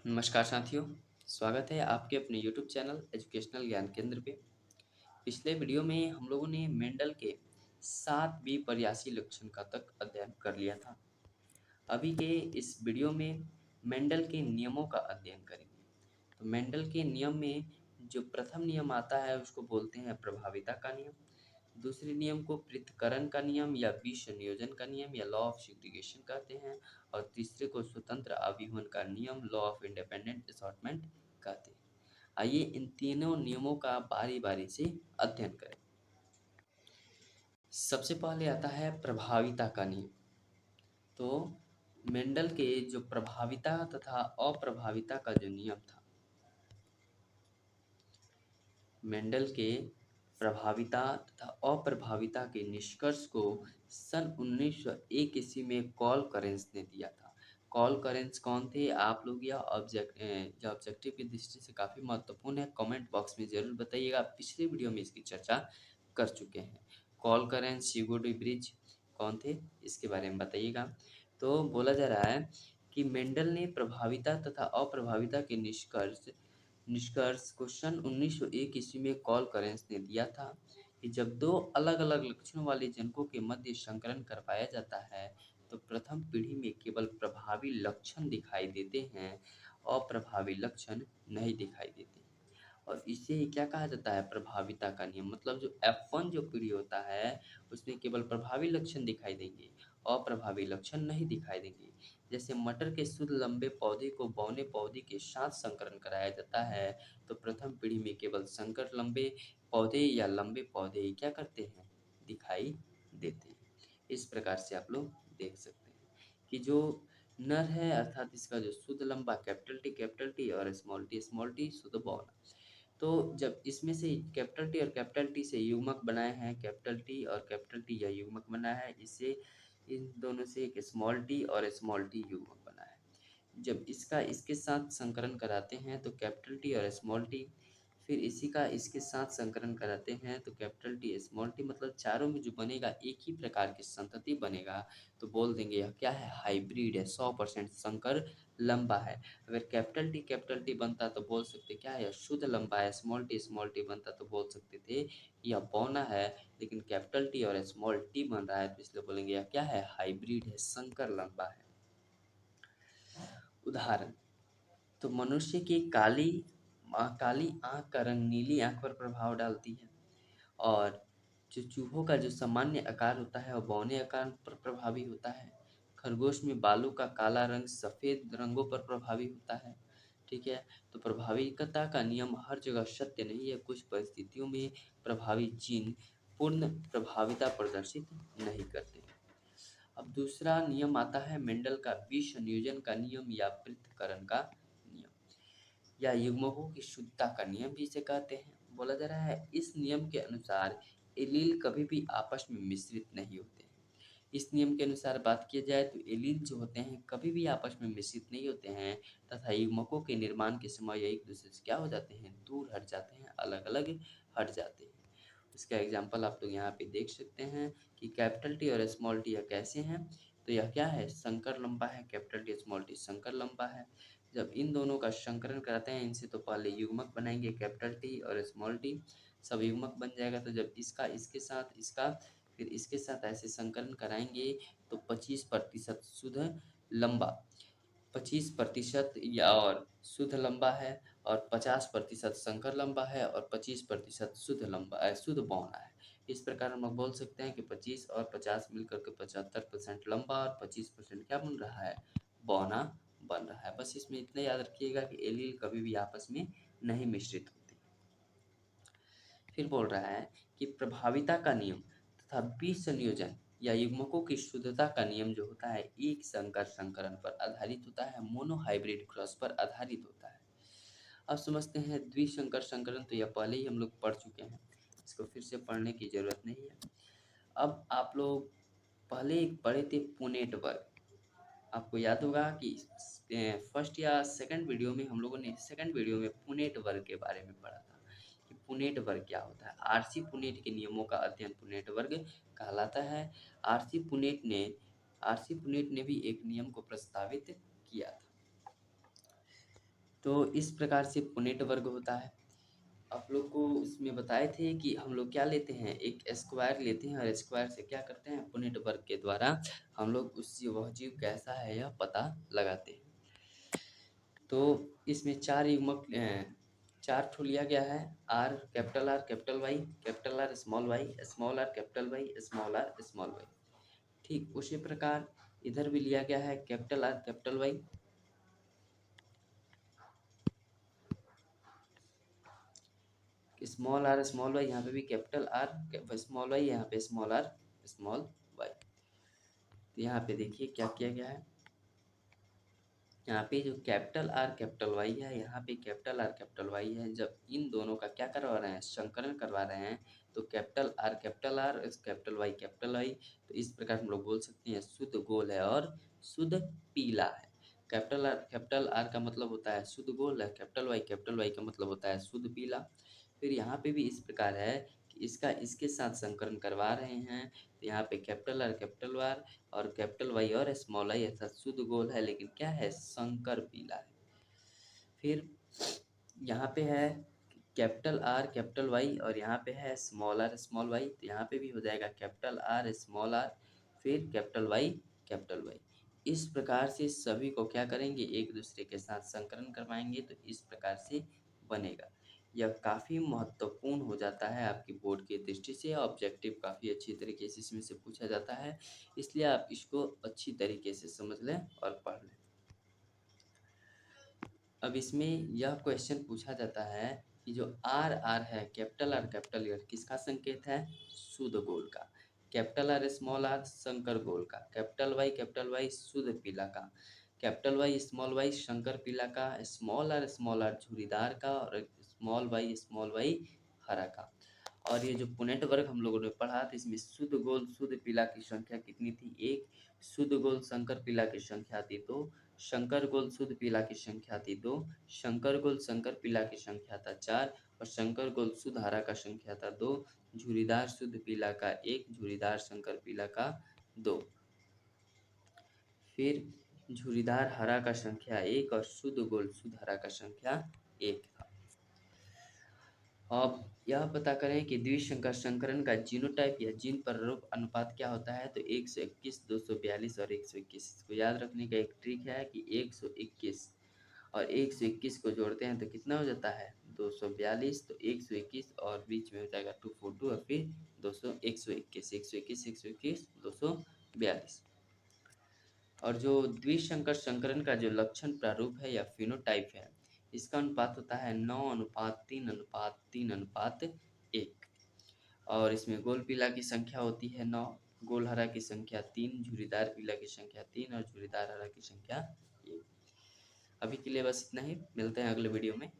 नमस्कार साथियों, स्वागत है आपके अपने यूट्यूब चैनल एजुकेशनल ज्ञान केंद्र पे। पिछले वीडियो में हम लोगों ने मेंडल के 7 पर्यासी लक्षण का तक अध्ययन कर लिया था। अभी के इस वीडियो में मेंडल के नियमों का अध्ययन करेंगे। तो मेंडल के नियम में जो प्रथम नियम आता है उसको बोलते हैं प्रभाविता का नियम। दूसरे नियम को पृथक्करण का नियम या विसंयोजन का नियम या लॉ ऑफ सेग्रीगेशन कहते हैं। और तीसरे को स्वतंत्र आवीवन का नियम लॉ ऑफ इंडिपेंडेंट असॉर्टमेंट कहते हैं। आइए इन तीनों नियमों का बारी बारी से अध्ययन करें। सबसे पहले आता है प्रभाविता का नियम। तो मेंडल के जो प्रभाविता तथा अप्रभाविता का जो नियम था, मेंडल के प्रभाविता तथा अप्रभाविता के निष्कर्ष को सन 1901 ईस्वी में कॉल करेंस ने दिया था। कॉल करेंस कौन थे? आप लोग यह जो ऑब्जेक्टिव की दृष्टि से काफ़ी महत्वपूर्ण है, कमेंट बॉक्स में ज़रूर बताइएगा। पिछले वीडियो में इसकी चर्चा कर चुके हैं। कॉल करेंस, ह्यूगो डी ब्रिज कौन थे, इसके बारे में बताइएगा। तो बोला जा रहा है कि मेंडल ने प्रभाविता तथा अप्रभाविता के निष्कर्ष को सन 1901 ईस्वी में कॉल करेंस ने दिया था कि जब दो अलग अलग लक्षणों वाले जनकों के मध्य संकरण करवाया जाता है तो प्रथम पीढ़ी में केवल प्रभावी लक्षण दिखाई देते हैं, अप्रभावी लक्षण नहीं दिखाई देते। और इसे ही क्या कहा जाता है? प्रभाविता का नियम। मतलब जो F1 जो पीढ़ी होता है उसमें केवल प्रभावी लक्षण दिखाई देंगे, अप्रभावी लक्षण नहीं दिखाई देंगे। जैसे मटर के शुद्ध लंबे पौधे को बौने पौधे के साथ संकरण कराया जाता है तो प्रथम पीढ़ी में केवल संकर लंबे पौधे या लंबे पौधे ही क्या करते हैं? दिखाई देते हैं। इस प्रकार से आप लोग देख सकते हैं कि जो नर है अर्थात इसका जो शुद्ध लंबा कैपिटल टी और स्मॉल टी शुद्ध बौना। तो जब इसमें से कैपिटल टी और कैपिटल टी से युग्मक बनाए हैं, कैपिटल टी और कैपिटल टी या युग्मक बना है, इससे इन दोनों से एक स्मॉल टी और स्मॉल टी युग्मक बना है। जब इसका इसके साथ संकरण कराते हैं तो कैपिटल टी और स्मॉल टी, फिर इसी का इसके साथ संकरण कराते हैं तो कैपिटल टी स्मॉल टी, मतलब चारों में जो बनेगा एक ही प्रकार की संतति बनेगा तो बोल देंगे यह क्या है? हाइब्रिड है, 100% संकर लंबा है। अगर कैपिटल टी बनता तो बोल सकते क्या है? यह शुद्ध लंबा है। स्मॉल टी बनता तो बोल सकते थे यह बौना है। लेकिन कैपिटल टी और स्मॉल टी बन रहा है तो इसलिए बोलेंगे यह क्या है? हाइब्रिड है, संकर लंबा है। उदाहरण, तो मनुष्य की काली आंख का रंग नीली आंख पर प्रभाव डालती है और जो चूहों का जो सामान्य आकार होता है वो बौने आकार पर प्रभावी होता है। खरगोश में बालों का काला रंग सफ़ेद रंगों पर प्रभावी होता है। ठीक है, तो प्रभाविता का नियम हर जगह सत्य नहीं है। कुछ परिस्थितियों में प्रभावी जीन पूर्ण प्रभाविता प्रदर्शित नहीं करते। अब दूसरा नियम आता है मेंडल का विसंयोजन का नियम या पृथक्करण का नियम या युग्मकों की शुद्धता का नियम भी इसे कहते हैं। बोला जा रहा है इस नियम के अनुसार एलील कभी भी आपस में मिश्रित नहीं होते हैं। इस नियम के अनुसार बात किया जाए तो एलील जो होते हैं कभी भी आपस में मिश्रित नहीं होते हैं तथा युग्मकों के निर्माण के समय ये एक दूसरे से क्या हो जाते हैं? दूर हट जाते हैं, अलग अलग हट जाते हैं। इसका एग्जाम्पल आप लोग यहाँ पे देख सकते हैं कि कैपिटल टी और स्मॉल टी यह कैसे हैं? तो यह क्या है? संकर लंबा है। कैपिटल टी स्मॉल टी संकर लंबा है। जब इन दोनों का संकरण कराते हैं इनसे तो पहले युग्मक बनाएंगे कैपिटल टी और स्मॉल टी, सब युग्मक बन जाएगा। तो जब इसका इसके साथ इसका फिर इसके साथ ऐसे संकलन कराएंगे तो 25% शुद्ध लंबा, 25% या और शुद्ध लंबा है और 50% संकर लंबा है और 25% शुद्ध बौना है। इस प्रकार हम लोग बोल सकते हैं कि 25 और 50 मिलकर के 75% लंबा और 25% क्या बन रहा है? बौना बन रहा है। बस इसमें इतना याद रखिएगा कि एलील कभी भी आपस में नहीं मिश्रित होते। फिर बोल रहा है कि प्रभाविता का नियम तथा विसंयोजन या युग्मकों की शुद्धता का नियम जो होता है एक संकर संकरण पर आधारित होता है, मोनोहाइब्रिड क्रॉस पर आधारित होता है। अब समझते हैं द्विसंकर संकरण। तो यह पहले ही हम लोग पढ़ चुके हैं, इसको फिर से पढ़ने की जरूरत नहीं है। अब आप लोग पहले एक पढ़े थे पुनेट वर्ग। आपको याद होगा कि फर्स्ट या सेकंड वीडियो में हम लोगों ने सेकंड वीडियो में पुनेट वर्ग के बारे में पढ़ा था कि पुनेट वर्ग क्या होता है। आरसी पुनेट के नियमों का अध्ययन पुनेट वर्ग कहलाता है। आरसी पुनेट ने भी एक नियम को प्रस्तावित किया था। तो इस प्रकार से पुनेट वर्ग होता है। आप लोग को उसमें बताए थे कि हम लोग क्या लेते हैं, एक स्क्वायर लेते हैं और स्क्वायर से क्या करते हैं, पुनेट वर्ग के द्वारा हम लोग वह जीव कैसा है यह पता लगाते हैं। तो इसमें 4 युग्मक 4 ठो लिया गया है, R capital Y, capital R small R capital Y, small R small Y. ठीक उसी प्रकार इधर भी लिया गया है capital R capital Y, small Y, यहाँ पे भी कैपिटल आर स्मॉल वाई, यहाँ पे स्मॉल आर स्मॉल वाई। तो यहाँ पे देखिए क्या किया गया है, यहाँ पे जो कैपिटल आर कैपिटल वाई है, यहाँ पे कैपिटल आर कैपिटल वाई है, जब इन दोनों का क्या करवा रहे हैं, संकलन करवा रहे हैं, तो कैपिटल आर कैपिटल वाई, तो इस प्रकार हम लोग बोल सकते हैं शुद्ध गोल है और शुद्ध पीला है। कैपिटल आर का मतलब होता है शुद्ध गोल है, कैपिटल वाई का मतलब होता है शुद्ध पीला। फिर यहाँ पे भी इस प्रकार है कि इसका इसके साथ संकलन करवा रहे हैं, तो यहाँ पे कैपिटल आर और कैपिटल वाई और स्मॉल आई अर्थात शुद्ध गोल है, लेकिन क्या है, संकर पीला है। फिर यहाँ पे है कैपिटल आर कैपिटल वाई और यहाँ पे है स्मॉल वाई, तो यहाँ पे भी हो जाएगा कैपिटल आर स्मॉल आर फिर कैपिटल वाई। इस प्रकार से सभी को क्या करेंगे, एक दूसरे के साथ संकलन करवाएंगे, तो इस प्रकार से बनेगा। यह काफ़ी महत्वपूर्ण हो जाता है आपकी बोर्ड की दृष्टि से, ऑब्जेक्टिव काफ़ी अच्छी तरीके से इसमें से पूछा जाता है, इसलिए आप इसको अच्छी तरीके से समझ लें और पढ़ लें। अब इसमें यह क्वेश्चन पूछा जाता है कि जो आर है, कैपिटल आर किसका संकेत है, शुद्ध गोल का, कैपिटल आर शंकर गोल का, कैपिटल वाई शुद्ध पीला का, कैपिटल वाई शंकर पीला का, स्मॉल आर झुरीदार का और स्मॉल वाई हरा का। और ये जो पुनेट वर्ग हम लोगों ने पढ़ा था, इसमें शुद्ध गोल शुद्ध पीला की संख्या कितनी थी, एक, शुद्ध गोल शंकर पीला की संख्या थी दो, शंकर गोल शुद्ध पीला की संख्या थी दो, शंकर गोल शंकर पीला की संख्या था चार और शंकर गोल शुद्ध हरा का संख्या था दो, झुरीदार शुद्ध पीला का एक, झुरीदार शंकर पीला का दो, फिर झुरीदार हरा का संख्या एक और शुद्ध गोल शुद्ध हरा का संख्या एक था। अब यह पता करें कि द्विसंकर संकरण का जीनोटाइप या जीन प्रारूप अनुपात क्या होता है, तो 121, 242 और 121। इसको याद रखने का एक ट्रिक है कि 121 और 121 को जोड़ते हैं तो कितना हो जाता है, 242, तो 121 और बीच में हो जाएगा 242 और फिर 200 121 242। और जो द्विसंकर संकरण का जो लक्षण प्रारूप है या फिनोटाइप है, इसका अनुपात होता है 9:3:3:1 और इसमें गोल पीला की संख्या होती है 9, गोल हरा की संख्या 3, झुरीदार पीला की संख्या 3 और झुरीदार हरा की संख्या 1। अभी के लिए बस इतना ही, मिलते हैं अगले वीडियो में।